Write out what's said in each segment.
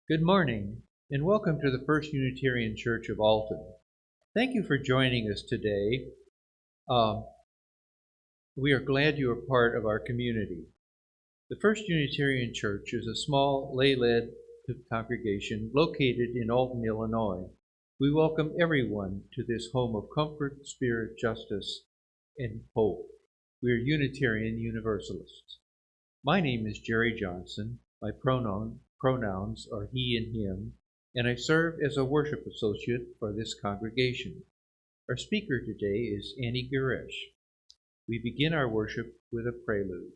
Good morning, and welcome to the First Unitarian Church of Alton. Thank you for joining us today. We are glad you are part of our community. The First Unitarian Church is a small, lay-led congregation located in Alton, Illinois. We welcome everyone to this home of comfort, spirit, justice, and hope. We are Unitarian Universalists. My name is Jeri Johnson. My pronouns are he and him, and I serve as a worship associate for this congregation. Our speaker today is Annie Giresh. We begin our worship with a prelude.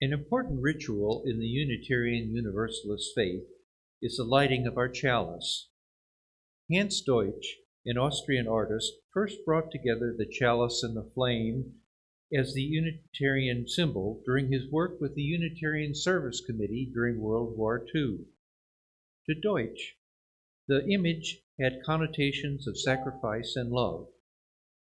An important ritual in the Unitarian Universalist faith is the lighting of our chalice. Hans Deutsch, an Austrian artist, first brought together the chalice and the flame as the Unitarian symbol during his work with the Unitarian Service Committee during World War II. To Deutsch, the image had connotations of sacrifice and love.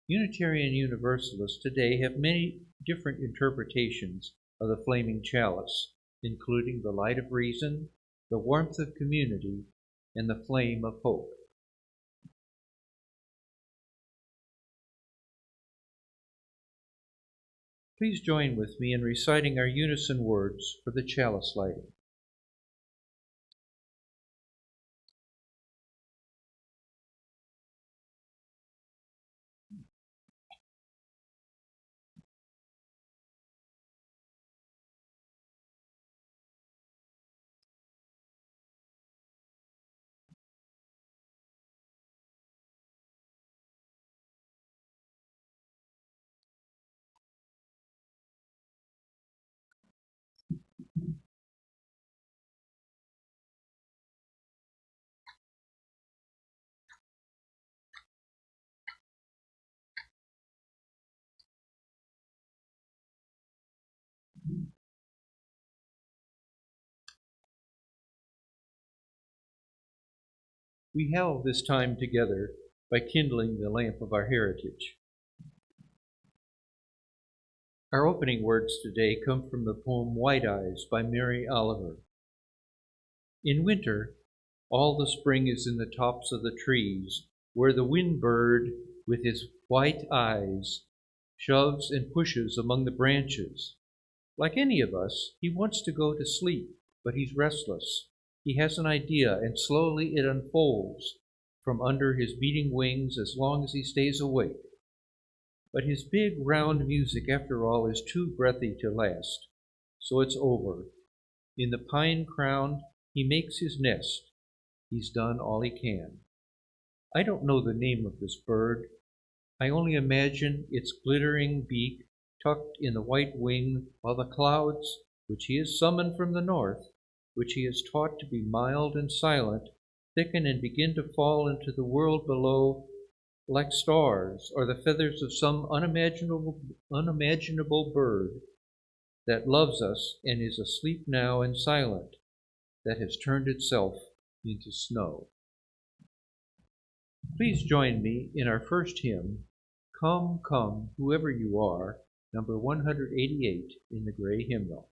Unitarian Universalists today have many different interpretations of the flaming chalice, including the light of reason, the warmth of community, and the flame of hope. Please join with me in reciting our unison words for the chalice lighting. We held this time together by kindling the lamp of our heritage. Our opening words today come from the poem White Eyes by Mary Oliver. In winter, all the spring is in the tops of the trees, where the wind bird with his white eyes shoves and pushes among the branches. Like any of us, he wants to go to sleep, but he's restless. He has an idea, and slowly it unfolds from under his beating wings as long as he stays awake. But his big, round music, after all, is too breathy to last. So it's over. In the pine crown, he makes his nest. He's done all he can. I don't know the name of this bird. I only imagine its glittering beak tucked in the white wing, while the clouds, which he has summoned from the north, which he has taught to be mild and silent, thicken and begin to fall into the world below like stars or the feathers of some unimaginable bird that loves us and is asleep now and silent, that has turned itself into snow. Please join me in our first hymn, Come, Come, Whoever You Are, number 188 in the Gray Hymnal.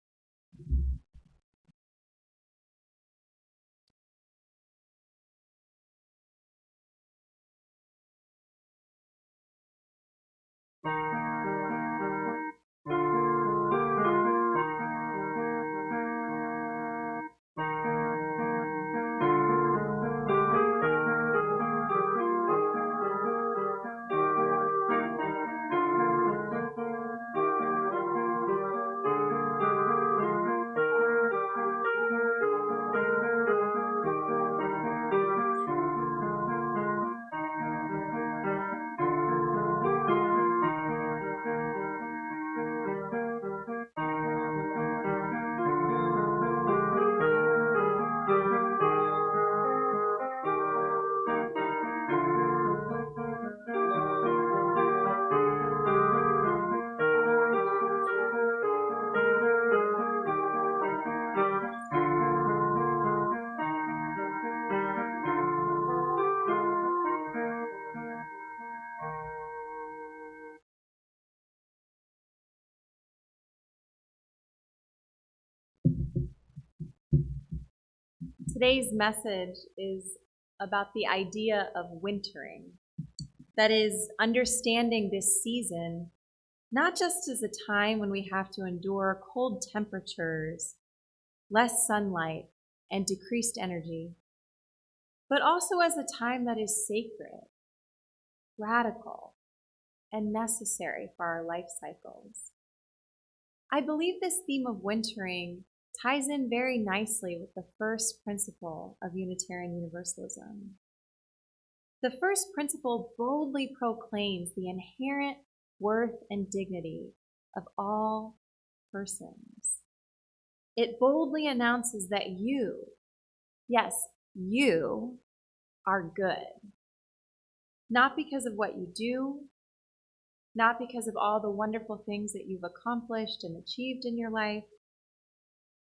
Today's message is about the idea of wintering. That is, understanding this season not just as a time when we have to endure cold temperatures, less sunlight, and decreased energy, but also as a time that is sacred, radical, and necessary for our life cycles. I believe this theme of wintering ties in very nicely with the first principle of Unitarian Universalism. The first principle boldly proclaims the inherent worth and dignity of all persons. It boldly announces that you, yes, you, are good. Not because of what you do, not because of all the wonderful things that you've accomplished and achieved in your life,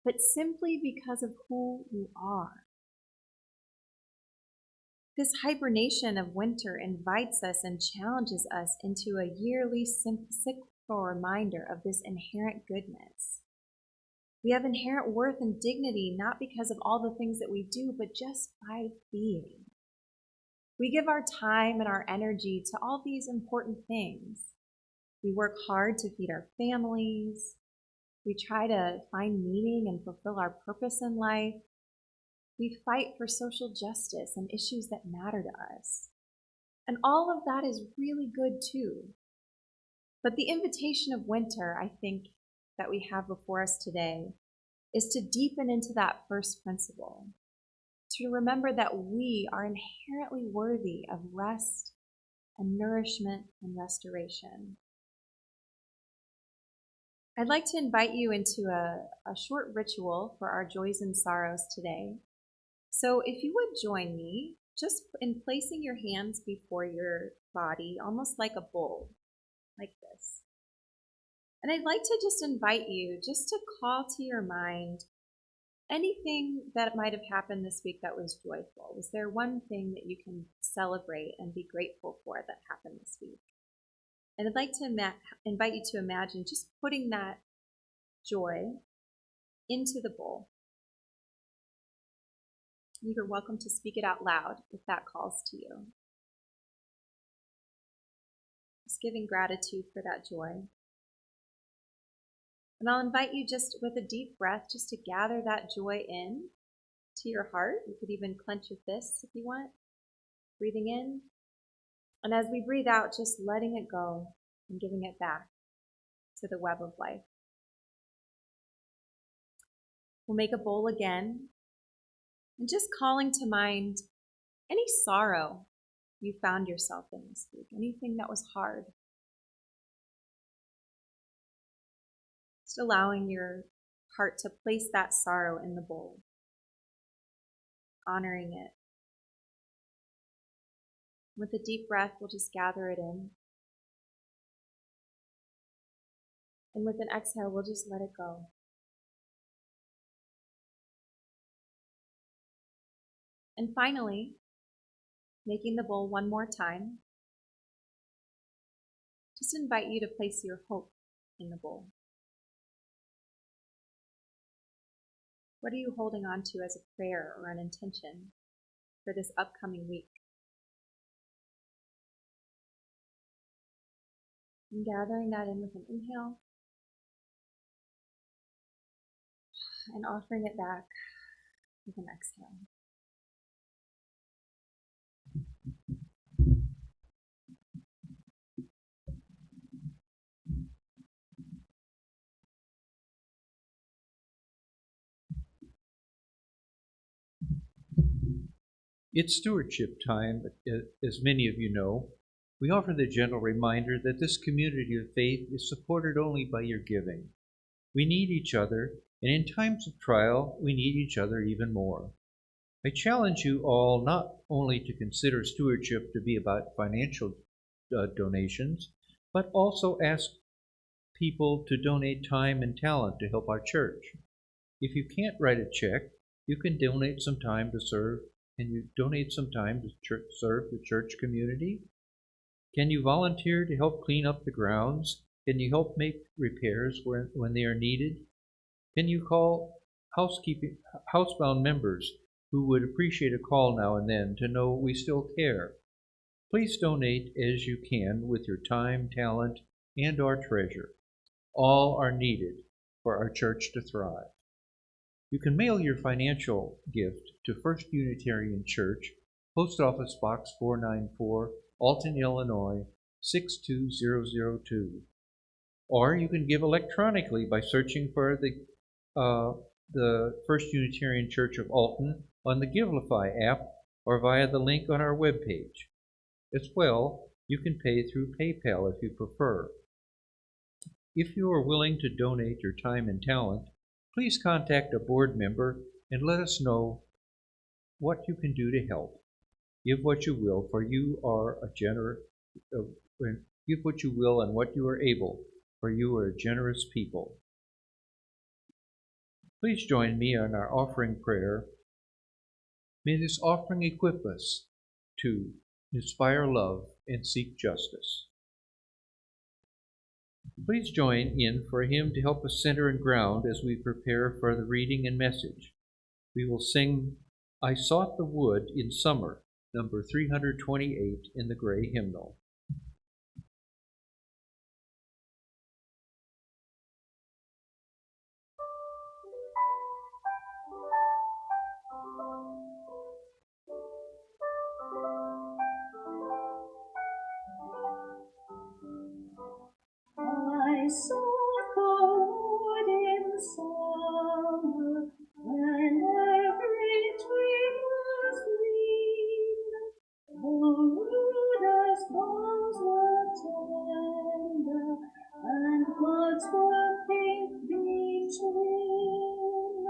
but simply because of who you are. This hibernation of winter invites us and challenges us into a yearly cyclical reminder of this inherent goodness. We have inherent worth and dignity not because of all the things that we do, but just by being. We give our time and our energy to all these important things. We work hard to feed our families. We try to find meaning and fulfill our purpose in life. We fight for social justice and issues that matter to us. And all of that is really good too. But the invitation of winter, I think, that we have before us today is to deepen into that first principle, to remember that we are inherently worthy of rest and nourishment and restoration. I'd like to invite you into a short ritual for our joys and sorrows today. So if you would join me, just in placing your hands before your body, almost like a bowl, like this. And I'd like to just invite you just to call to your mind anything that might have happened this week that was joyful. Was there one thing that you can celebrate and be grateful for that happened this week? And I'd like to invite you to imagine just putting that joy into the bowl. You're welcome to speak it out loud if that calls to you. just giving gratitude for that joy. And I'll invite you just with a deep breath just to gather that joy in to your heart. You could even clench your fists if you want. Breathing in. And as we breathe out, just letting it go and giving it back to the web of life. We'll make a bowl again. And just calling to mind any sorrow you found yourself in this week, anything that was hard. Just allowing your heart to place that sorrow in the bowl, honoring it. With a deep breath, we'll just gather it in. And with an exhale, we'll just let it go. And finally, making the bowl one more time, just invite you to place your hope in the bowl. What are you holding on to as a prayer or an intention for this upcoming week? And gathering that in with an inhale and offering it back with an exhale. It's stewardship time, as many of you know. We offer the gentle reminder that this community of faith is supported only by your giving. We need each other, and in times of trial, we need each other even more. I challenge you all not only to consider stewardship to be about financial donations, but also ask people to donate time and talent to help our church. If you can't write a check, you can donate some time to serve. Can you donate some time to serve the church community? Can you volunteer to help clean up the grounds? Can you help make repairs when they are needed? Can you call housebound members who would appreciate a call now and then to know we still care? Please donate as you can with your time, talent, and our treasure. All are needed for our church to thrive. You can mail your financial gift to First Unitarian Church, Post Office Box 494, Alton, Illinois 62002. Or you can give electronically by searching for the First Unitarian Church of Alton on the Givelify app or via the link on our webpage. As well, you can pay through PayPal if you prefer. If you are willing to donate your time and talent, please contact a board member and let us know what you can do to help. Give what you will, for you are a generous. Give what you will and what you are able, for you are a generous people. Please join me in our offering prayer. May this offering equip us to inspire love and seek justice. Please join in for a hymn to help us center and ground as we prepare for the reading and message. We will sing I Sought the Wood in Summer, number 328 in the gray hymnal. I sought the wood in summer, when every tree was green. The rudest boughs were tender, and buds were pink beach green.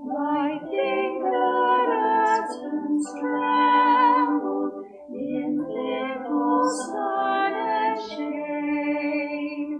My fingered aspens trembled in fickle sun and shade.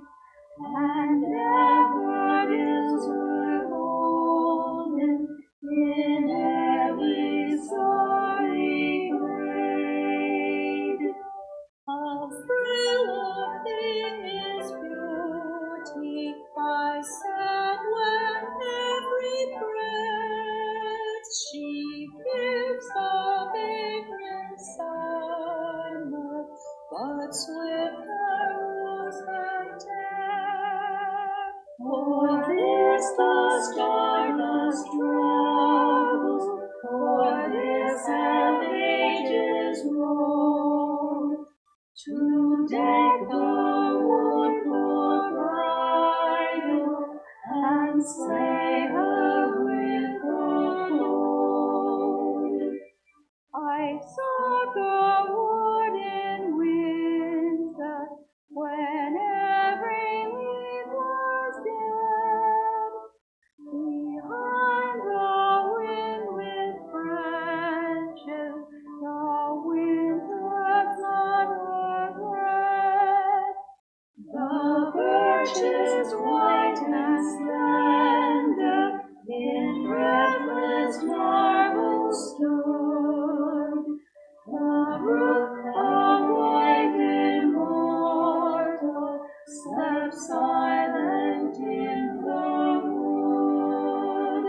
this the stardust travels, for this hath ages rolled, to deck the wood for bridal, and slay her with the gold. I saw the wooden winds when every leaf was dead. Behind the wind with branches, the winter's not regret. The birches white and slender in breathless marble stood. The brook, a white immortal, slept silent in the wood.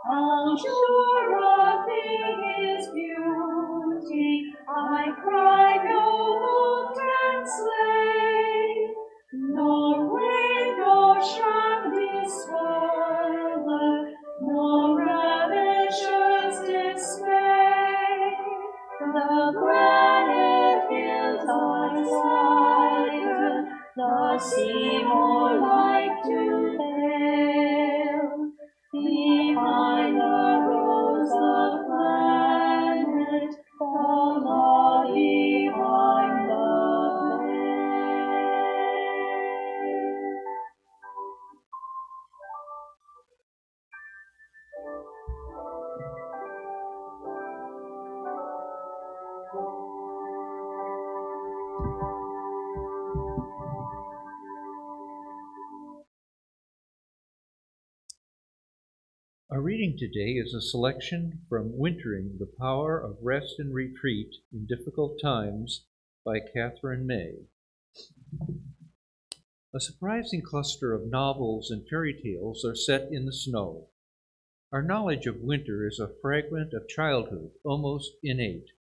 How sure of his beauty, I cried, no wolf can slay, nor wave, nor shark despoiler, nor ravishers dismay. The granite hills are silent, the sea more like to pale. Behind the rows of planet, follow behind the veil. Our reading today is a selection from Wintering, the Power of Rest and Retreat in Difficult Times by Cather and May. A surprising cluster of novels and fairy tales are set in the snow. Our knowledge of winter is a fragment of childhood, almost innate.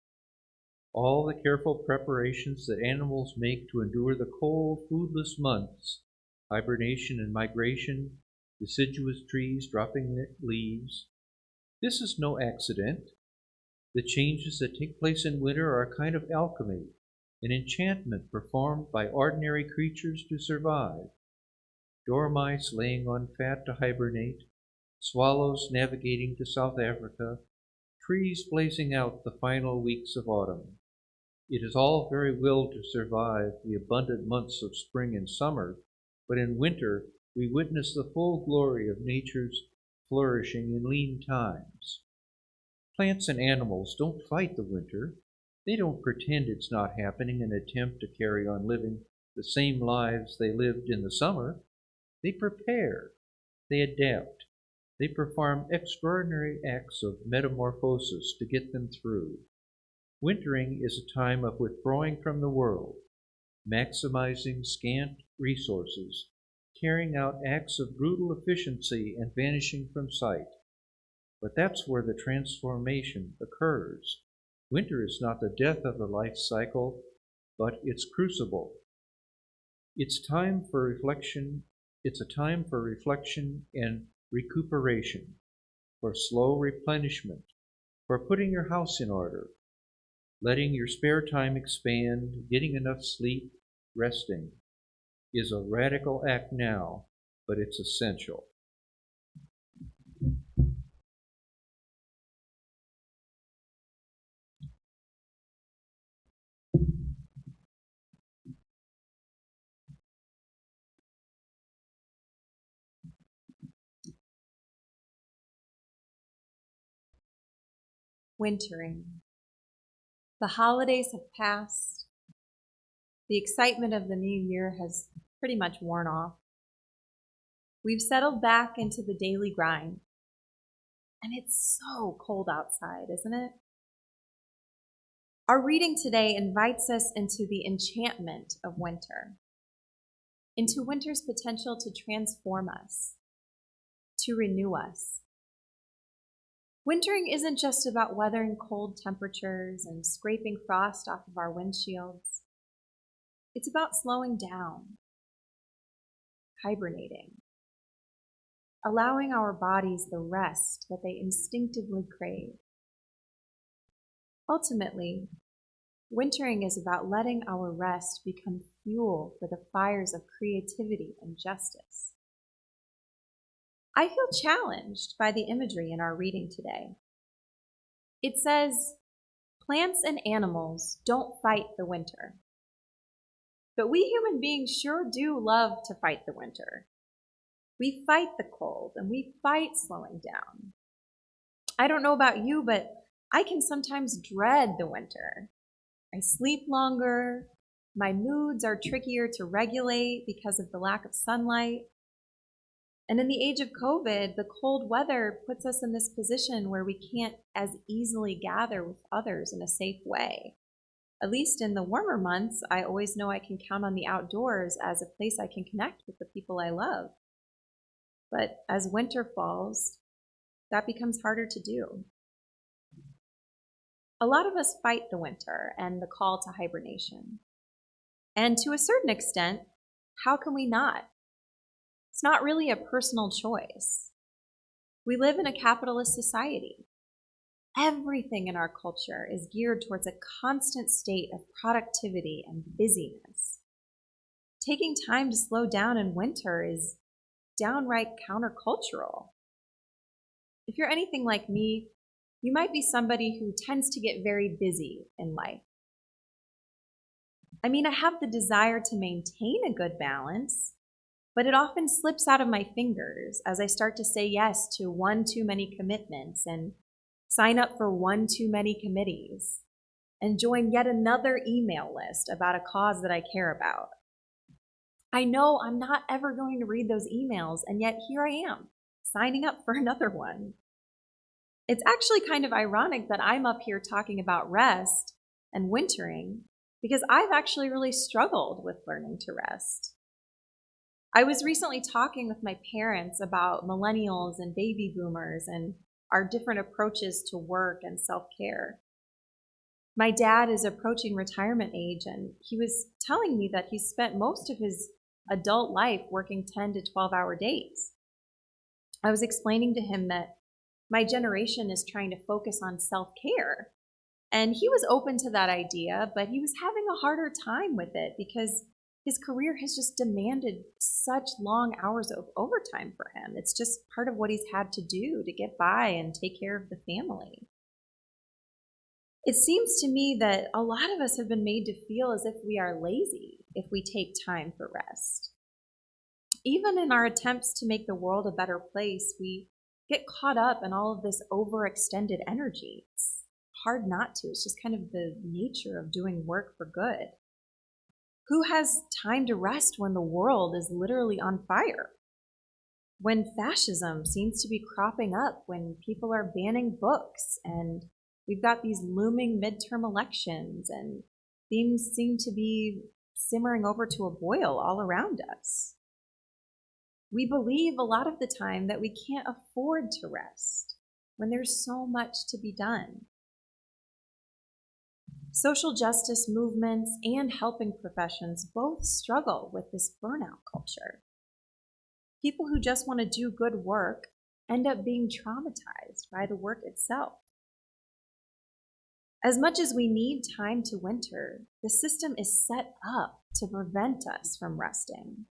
All the careful preparations that animals make to endure the cold, foodless months, hibernation and migration, deciduous trees dropping leaves. This is no accident. The changes that take place in winter are a kind of alchemy, an enchantment performed by ordinary creatures to survive. Dormice laying on fat to hibernate, swallows navigating to South Africa, trees blazing out the final weeks of autumn. It is all very well to survive the abundant months of spring and summer, but in winter we witness the full glory of nature's flourishing in lean times. Plants and animals don't fight the winter. They don't pretend it's not happening and attempt to carry on living the same lives they lived in the summer. They prepare. They adapt. They perform extraordinary acts of metamorphosis to get them through. Wintering is a time of withdrawing from the world, maximizing scant resources, carrying out acts of brutal efficiency and vanishing from sight. But that's where the transformation occurs. Winter is not the death of the life cycle, but its crucible. It's a time for reflection and recuperation, for slow replenishment, for putting your house in order, letting your spare time expand, getting enough sleep, resting, is a radical act now, but it's essential. Wintering. The holidays have passed. The excitement of the new year has pretty much worn off. We've settled back into the daily grind. And it's so cold outside, isn't it? Our reading today invites us into the enchantment of winter, into winter's potential to transform us, to renew us. Wintering isn't just about weathering cold temperatures and scraping frost off of our windshields. It's about slowing down, hibernating, allowing our bodies the rest that they instinctively crave. Ultimately, wintering is about letting our rest become fuel for the fires of creativity and justice. I feel challenged by the imagery in our reading today. It says, plants and animals don't fight the winter. But we human beings sure do love to fight the winter. We fight the cold and we fight slowing down. I don't know about you, but I can sometimes dread the winter. I sleep longer. My moods are trickier to regulate because of the lack of sunlight. And in the age of COVID, the cold weather puts us in this position where we can't as easily gather with others in a safe way. At least in the warmer months, I always know I can count on the outdoors as a place I can connect with the people I love. But as winter falls, that becomes harder to do. A lot of us fight the winter and the call to hibernation. And to a certain extent, how can we not? It's not really a personal choice. We live in a capitalist society. Everything in our culture is geared towards a constant state of productivity and busyness. Taking time to slow down in winter is downright countercultural. If you're anything like me, you might be somebody who tends to get very busy in life. I mean, I have the desire to maintain a good balance, but it often slips out of my fingers as I start to say yes to one too many commitments and sign up for one too many committees and join yet another email list about a cause that I care about. I know I'm not ever going to read those emails, and yet here I am, signing up for another one. It's actually kind of ironic that I'm up here talking about rest and wintering because I've actually really struggled with learning to rest. I was recently talking with my parents about millennials and baby boomers and our different approaches to work and self-care. My dad is approaching retirement age, and he was telling me that he spent most of his adult life working 10 to 12-hour days. I was explaining to him that my generation is trying to focus on self-care, and he was open to that idea, but he was having a harder time with it because his career has just demanded such long hours of overtime for him. It's just part of what he's had to do to get by and take care of the family. It seems to me that a lot of us have been made to feel as if we are lazy if we take time for rest. Even in our attempts to make the world a better place, we get caught up in all of this overextended energy. It's hard not to. It's just kind of the nature of doing work for good. Who has time to rest when the world is literally on fire? When fascism seems to be cropping up, when people are banning books, and we've got these looming midterm elections, and things seem to be simmering over to a boil all around us. We believe a lot of the time that we can't afford to rest when there's so much to be done. Social justice movements and helping professions both struggle with this burnout culture. People who just want to do good work end up being traumatized by the work itself. As much as we need time to winter, the system is set up to prevent us from resting.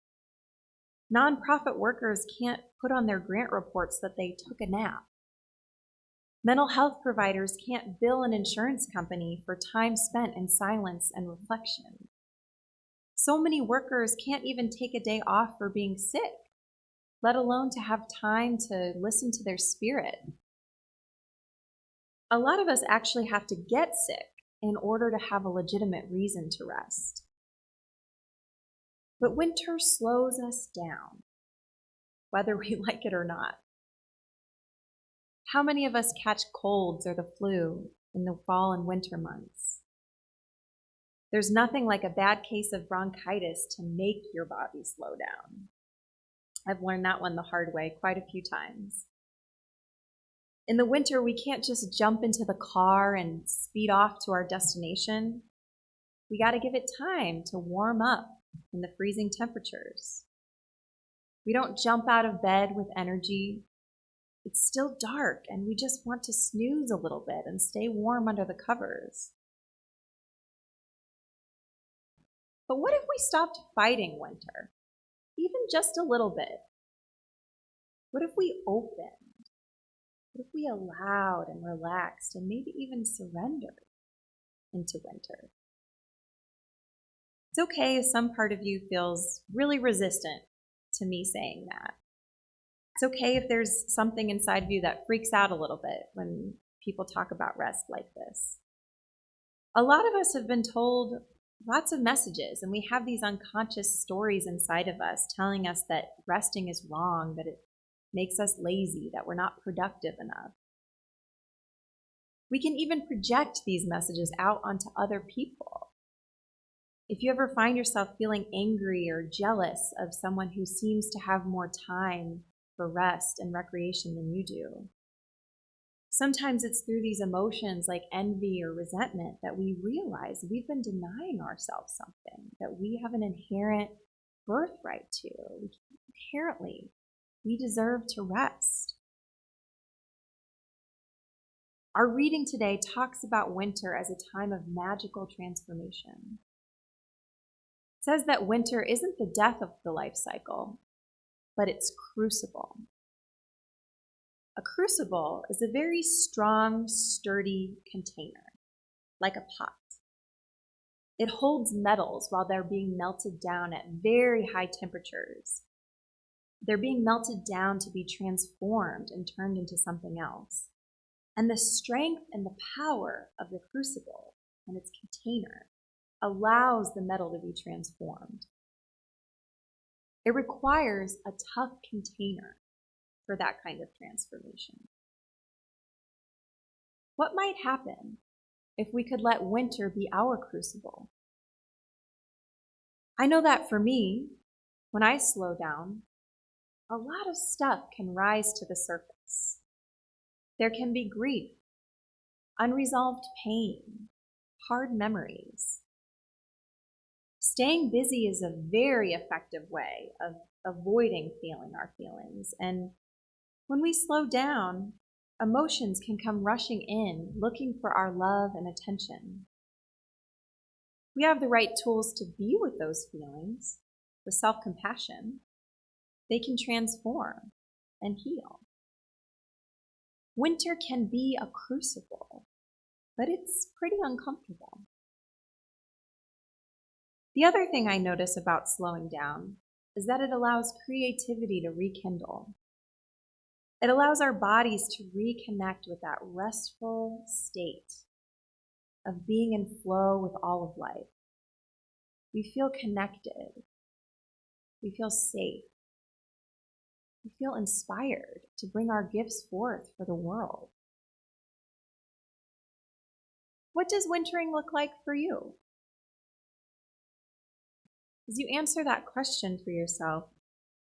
Nonprofit workers can't put on their grant reports that they took a nap. Mental health providers can't bill an insurance company for time spent in silence and reflection. So many workers can't even take a day off for being sick, let alone to have time to listen to their spirit. A lot of us actually have to get sick in order to have a legitimate reason to rest. But winter slows us down, whether we like it or not. How many of us catch colds or the flu in the fall and winter months? There's nothing like a bad case of bronchitis to make your body slow down. I've learned that one the hard way quite a few times. In the winter, we can't just jump into the car and speed off to our destination. We got to give it time to warm up in the freezing temperatures. We don't jump out of bed with energy. It's still dark, and we just want to snooze a little bit and stay warm under the covers. But what if we stopped fighting winter, even just a little bit? What if we opened? What if we allowed and relaxed and maybe even surrendered into winter? It's okay if some part of you feels really resistant to me saying that. It's okay if there's something inside of you that freaks out a little bit when people talk about rest like this. A lot of us have been told lots of messages, and we have these unconscious stories inside of us telling us that resting is wrong, that it makes us lazy, that we're not productive enough. We can even project these messages out onto other people. If you ever find yourself feeling angry or jealous of someone who seems to have more time for rest and recreation than you do, sometimes it's through these emotions like envy or resentment that we realize we've been denying ourselves something that we have an inherent birthright to. Inherently, we deserve to rest. Our reading today talks about winter as a time of magical transformation. It says that winter isn't the death of the life cycle, but its crucible. A crucible is a very strong, sturdy container, like a pot. It holds metals while they're being melted down at very high temperatures. They're being melted down to be transformed and turned into something else. And the strength and the power of the crucible and its container allows the metal to be transformed. It requires a tough container for that kind of transformation. What might happen if we could let winter be our crucible? I know that for me, when I slow down, a lot of stuff can rise to the surface. There can be grief, unresolved pain, hard memories. Staying busy is a very effective way of avoiding feeling our feelings. And when we slow down, emotions can come rushing in, looking for our love and attention. We have the right tools to be with those feelings, with self-compassion. They can transform and heal. Winter can be a crucible, but it's pretty uncomfortable. The other thing I notice about slowing down is that it allows creativity to rekindle. It allows our bodies to reconnect with that restful state of being in flow with all of life. We feel connected. We feel safe. We feel inspired to bring our gifts forth for the world. What does wintering look like for you? As you answer that question for yourself,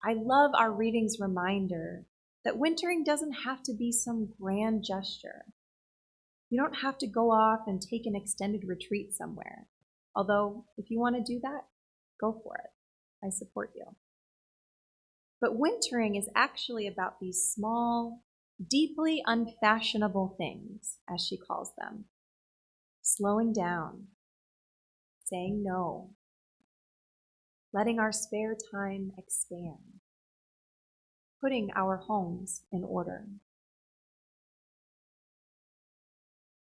I love our reading's reminder that wintering doesn't have to be some grand gesture. You don't have to go off and take an extended retreat somewhere. Although, if you want to do that, go for it. I support you. But wintering is actually about these small, deeply unfashionable things, as she calls them. Slowing down, saying no, letting our spare time expand, putting our homes in order.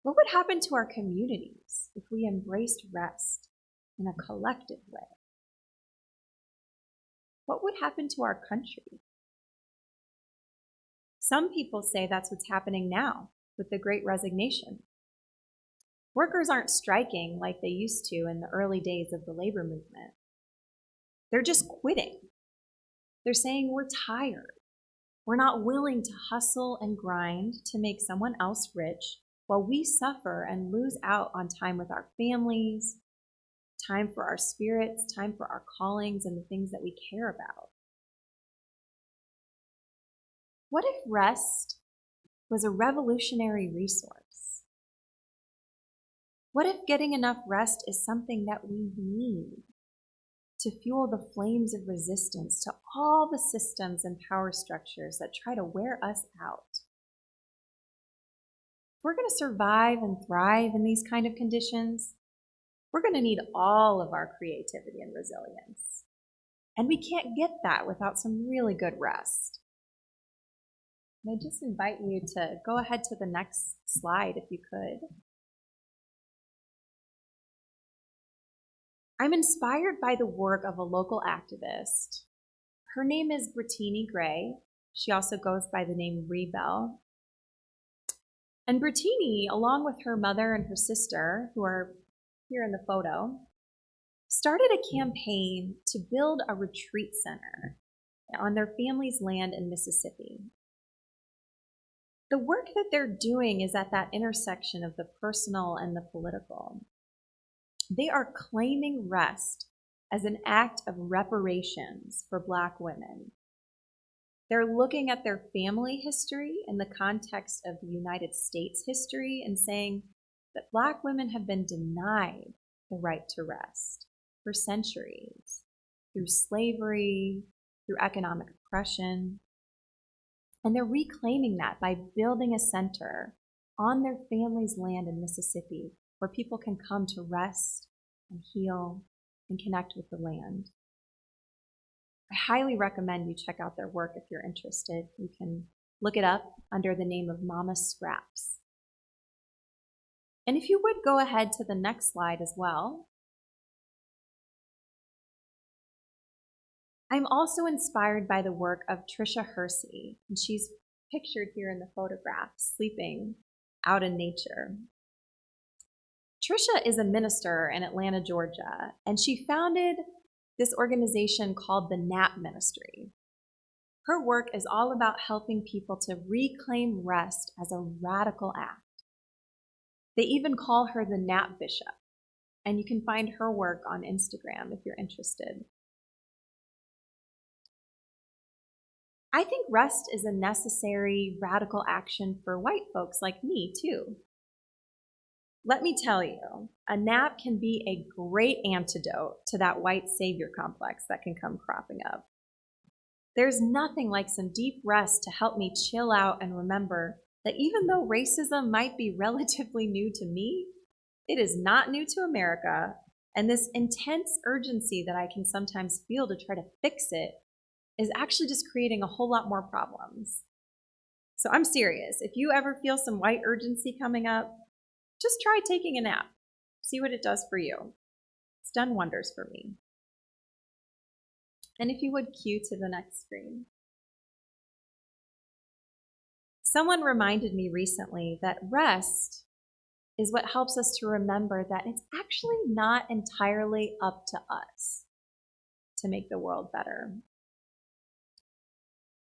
What would happen to our communities if we embraced rest in a collective way? What would happen to our country? Some people say that's what's happening now with the Great Resignation. Workers aren't striking like they used to in the early days of the labor movement. They're just quitting. They're saying we're tired. We're not willing to hustle and grind to make someone else rich while we suffer and lose out on time with our families, time for our spirits, time for our callings and the things that we care about. What if rest was a revolutionary resource? What if getting enough rest is something that we need to fuel the flames of resistance to all the systems and power structures that try to wear us out. If we're going to survive and thrive in these kind of conditions, we're going to need all of our creativity and resilience. And we can't get that without some really good rest. And I just invite you to go ahead to the next slide if you could. I'm inspired by the work of a local activist. Her name is Brittany Gray. She also goes by the name Rebel. And Brittany, along with her mother and her sister, who are here in the photo, started a campaign to build a retreat center on their family's land in Mississippi. The work that they're doing is at that intersection of the personal and the political. They are claiming rest as an act of reparations for Black women. They're looking at their family history in the context of the United States history and saying that Black women have been denied the right to rest for centuries, through slavery, through economic oppression. And they're reclaiming that by building a center on their family's land in Mississippi where people can come to rest and heal and connect with the land. I highly recommend you check out their work if you're interested. You can look it up under the name of Mama Scraps. And if you would go ahead to the next slide as well. I'm also inspired by the work of Trisha Hersey, and she's pictured here in the photograph, sleeping out in nature. Trisha is a minister in Atlanta, Georgia, and she founded this organization called the Nap Ministry. Her work is all about helping people to reclaim rest as a radical act. They even call her the Nap Bishop, and you can find her work on Instagram if you're interested. I think rest is a necessary radical action for white folks like me, too. Let me tell you, a nap can be a great antidote to that white savior complex that can come cropping up. There's nothing like some deep rest to help me chill out and remember that even though racism might be relatively new to me, it is not new to America, and this intense urgency that I can sometimes feel to try to fix it is actually just creating a whole lot more problems. So I'm serious. If you ever feel some white urgency coming up, just try taking a nap. See what it does for you. It's done wonders for me. And if you would cue to the next screen. Someone reminded me recently that rest is what helps us to remember that it's actually not entirely up to us to make the world better.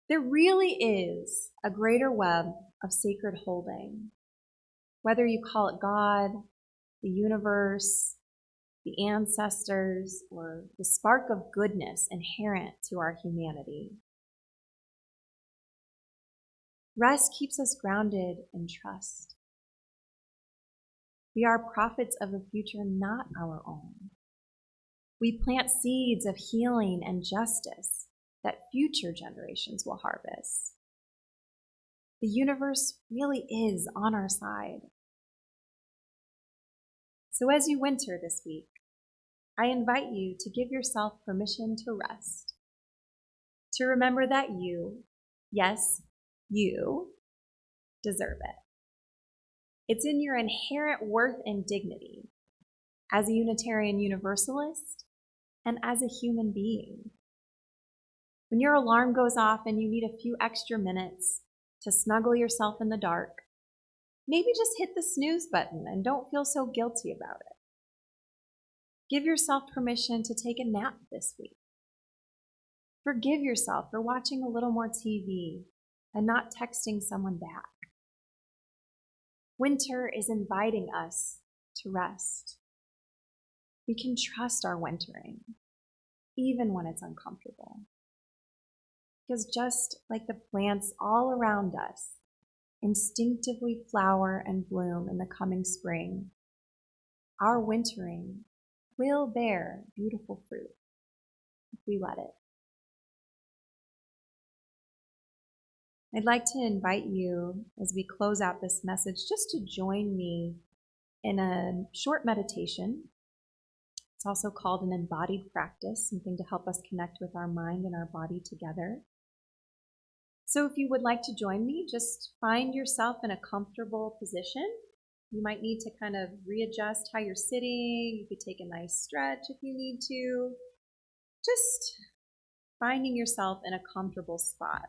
There really is a greater web of sacred holding, whether you call it God, the universe, the ancestors, or the spark of goodness inherent to our humanity. Rest keeps us grounded in trust. We are prophets of a future not our own. We plant seeds of healing and justice that future generations will harvest. The universe really is on our side. So as you winter this week, I invite you to give yourself permission to rest, to remember that you, yes, you, deserve it. It's in your inherent worth and dignity as a Unitarian Universalist and as a human being. When your alarm goes off and you need a few extra minutes to snuggle yourself in the dark, maybe just hit the snooze button and don't feel so guilty about it. Give yourself permission to take a nap this week. Forgive yourself for watching a little more TV and not texting someone back. Winter is inviting us to rest. We can trust our wintering, even when it's uncomfortable. Because just like the plants all around us instinctively flower and bloom in the coming spring, our wintering will bear beautiful fruit. if we let it. I'd like to invite you, as we close out this message, just to join me in a short meditation. It's also called an embodied practice, something to help us connect with our mind and our body together. So if you would like to join me, just find yourself in a comfortable position. You might need to kind of readjust how you're sitting. You could take a nice stretch if you need to. Just finding yourself in a comfortable spot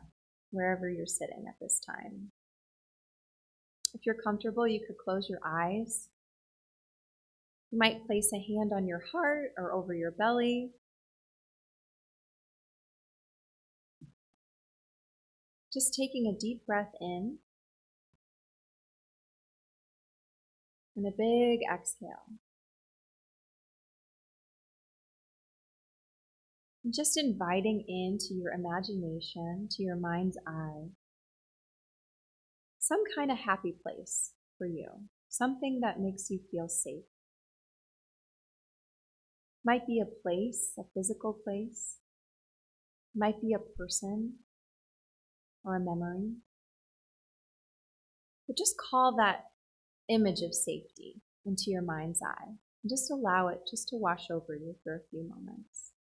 wherever you're sitting at this time. If you're comfortable, you could close your eyes. You might place a hand on your heart or over your belly. Just taking a deep breath in and a big exhale. And just inviting into your imagination, to your mind's eye, some kind of happy place for you, something that makes you feel safe. Might be a place, a physical place. Might be a person or a memory. But just call that image of safety into your mind's eye and just allow it just to wash over you for a few moments.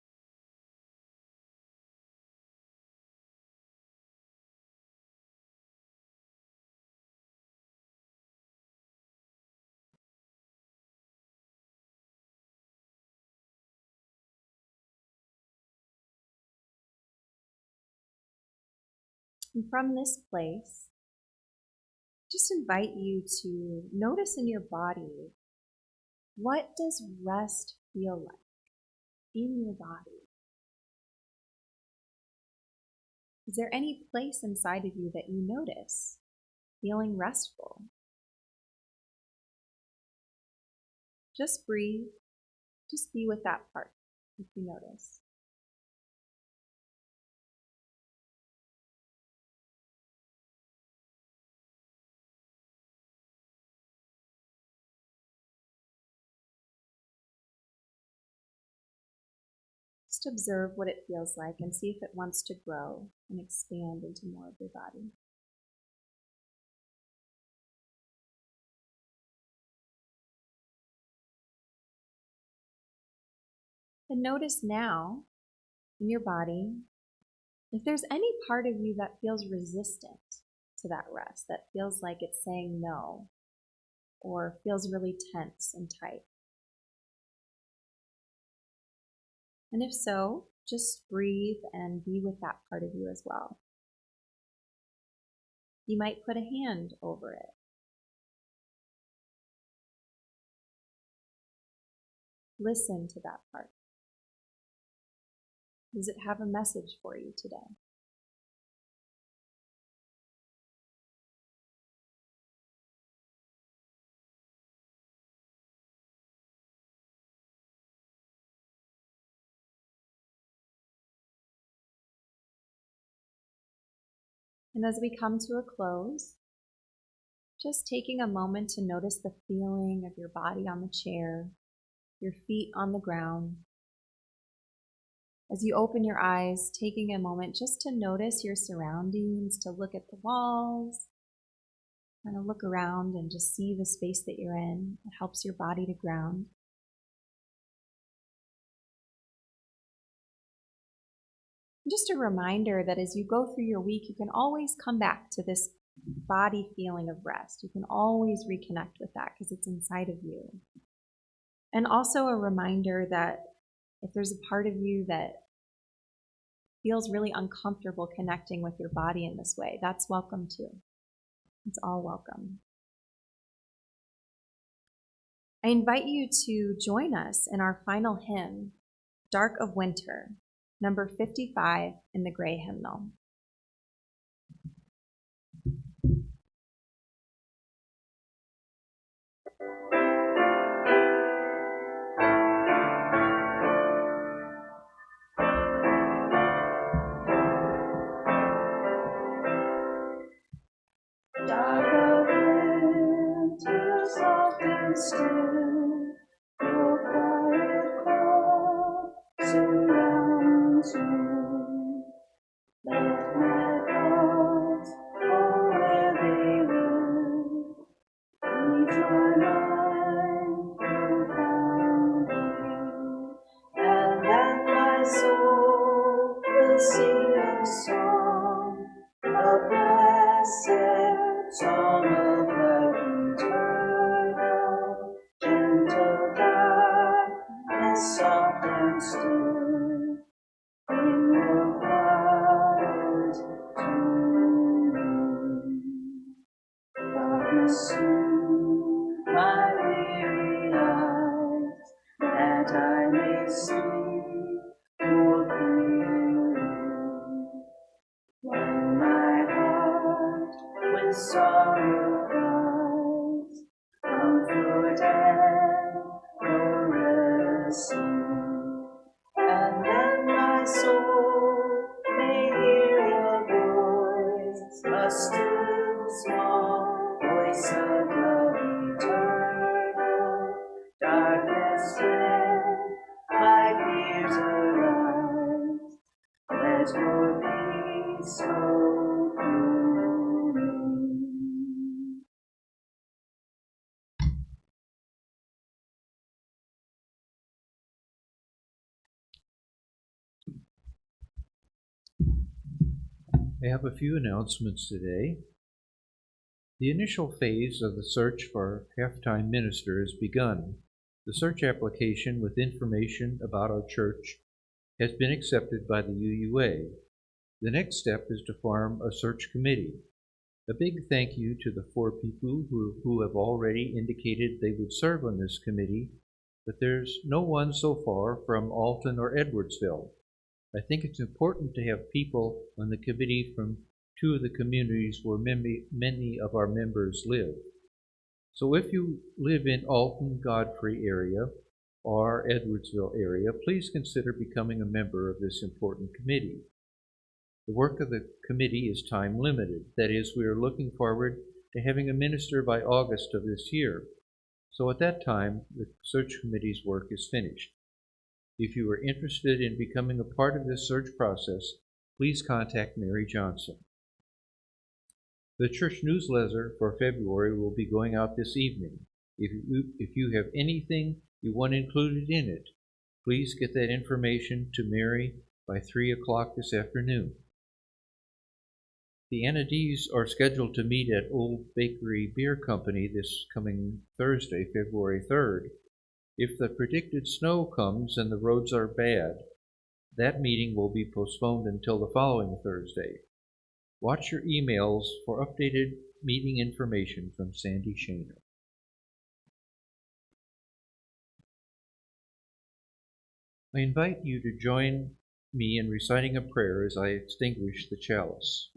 And from this place, just invite you to notice in your body, what does rest feel like in your body? Is there any place inside of you that you notice feeling restful? Just breathe. Just be with that part if you notice. Just observe what it feels like and see if it wants to grow and expand into more of your body. And notice now in your body if there's any part of you that feels resistant to that rest, that feels like it's saying no or feels really tense and tight. And if so, just breathe and be with that part of you as well. You might put a hand over it. Listen to that part. Does it have a message for you today? And as we come to a close, just taking a moment to notice the feeling of your body on the chair, your feet on the ground. As you open your eyes, taking a moment just to notice your surroundings, to look at the walls, kind of look around and just see the space that you're in. It helps your body to ground. Just a reminder that as you go through your week, you can always come back to this body feeling of rest. You can always reconnect with that because it's inside of you. And also a reminder that if there's a part of you that feels really uncomfortable connecting with your body in this way, that's welcome too. It's all welcome. I invite you to join us in our final hymn, Dark of Winter, number 55 in the Gray Hymnal. Dark of winter, soft and still, your quiet call surrounds still in your quiet tomb. Darkness soon my weary eyes, that I may see more clearly. When my heart with sorrow cries, comfort and caressing, and then my soul may hear your voice, a still small voice of love eternal. Darkness, when my fears arise, let your peace go through me. I have a few announcements today. The initial phase of the search for half-time minister has begun. The search application with information about our church has been accepted by the UUA. The next step is to form a search committee. A big thank you to the 4 people who have already indicated they would serve on this committee, but there's no one so far from Alton or Edwardsville. I think it's important to have people on the committee from 2 of the communities where many of our members live. So if you live in Alton, Godfrey area or Edwardsville area, please consider becoming a member of this important committee. The work of the committee is time limited. That is, we are looking forward to having a minister by August of this year. So at that time, the search committee's work is finished. If you are interested in becoming a part of this search process, please contact Mary Johnson. The church newsletter for February will be going out this evening. If you have anything you want included in it, please get that information to Mary by 3 o'clock this afternoon. The Anades are scheduled to meet at Old Bakery Beer Company this coming Thursday, February 3rd. If the predicted snow comes and the roads are bad, that meeting will be postponed until the following Thursday. Watch your emails for updated meeting information from Sandy Shaner. I invite you to join me in reciting a prayer as I extinguish the chalice.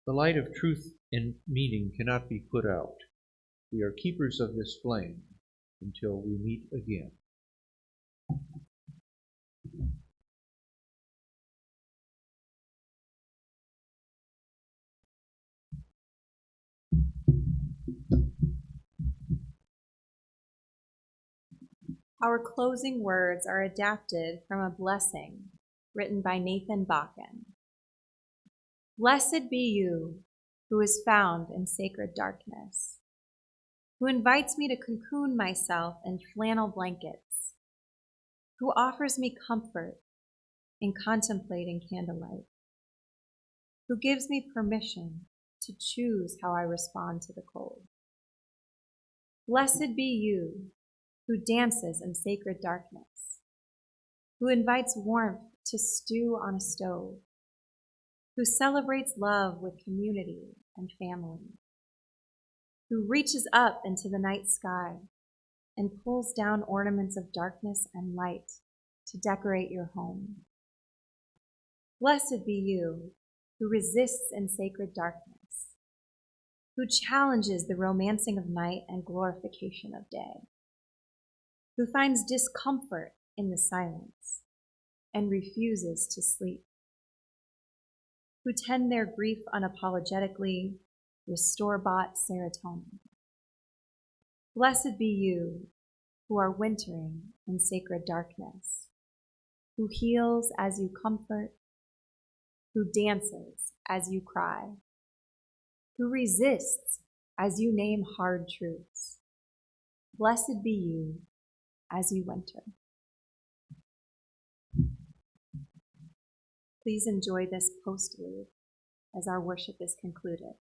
The light of truth and meaning cannot be put out. We are keepers of this flame until we meet again. Our closing words are adapted from a blessing written by Nathan Bakken. Blessed be you who is found in sacred darkness, who invites me to cocoon myself in flannel blankets, who offers me comfort in contemplating candlelight, who gives me permission to choose how I respond to the cold. Blessed be you who dances in sacred darkness, who invites warmth to stew on a stove, who celebrates love with community and family, who reaches up into the night sky and pulls down ornaments of darkness and light to decorate your home. Blessed be you who resists in sacred darkness, who challenges the romancing of night and glorification of day, who finds discomfort in the silence and refuses to sleep, who tend their grief unapologetically with store-bought serotonin. Blessed be you who are wintering in sacred darkness, who heals as you comfort, who dances as you cry, who resists as you name hard truths. Blessed be you as you winter. Please enjoy this postlude as our worship is concluded.